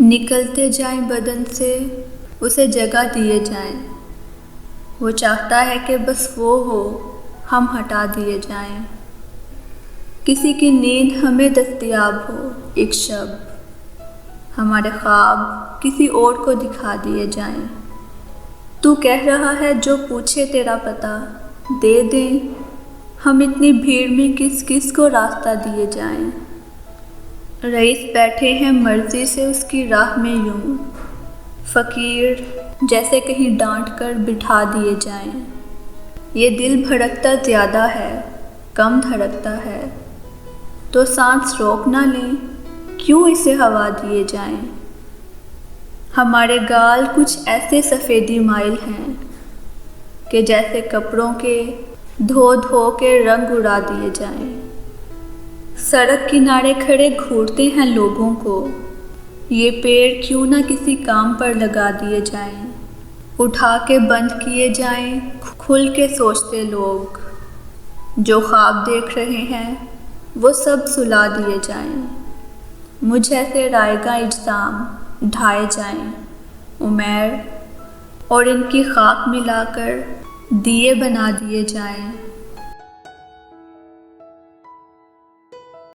نکلتے جائیں بدن سے اسے جگہ دیے جائیں، وہ چاہتا ہے کہ بس وہ ہو، ہم ہٹا دیے جائیں۔ کسی کی نیند ہمیں دستیاب ہو ایک شب، ہمارے خواب کسی اور کو دکھا دیے جائیں۔ تو کہہ رہا ہے جو پوچھے تیرا پتہ دے دیں، ہم اتنی بھیڑ میں کس کس کو راستہ دیے جائیں۔ رئیس بیٹھے ہیں مرضی سے اس کی راہ میں یوں، فقیر جیسے کہیں ڈانٹ کر بٹھا دیے جائیں۔ یہ دل بھڑکتا زیادہ ہے، کم دھڑکتا ہے، تو سانس روک نہ لیں، کیوں اسے ہوا دیے جائیں۔ ہمارے گال کچھ ایسے سفیدی مائل ہیں کہ جیسے کپڑوں کے دھو دھو کے رنگ اڑا دیے جائیں۔ سڑک کنارے کھڑے گھورتے ہیں لوگوں کو، یہ پیڑ کیوں نہ کسی کام پر لگا دیے جائیں۔ اٹھا کے بند کیے جائیں، کھل کے سوچتے لوگ، جو خواب دیکھ رہے ہیں وہ سب سلا دیے جائیں۔ مجھ ایسے رائگاں اجسام ڈھائے جائیں، عمیر اور ان کی خاک ملا کر دیے بنا دیے جائیں۔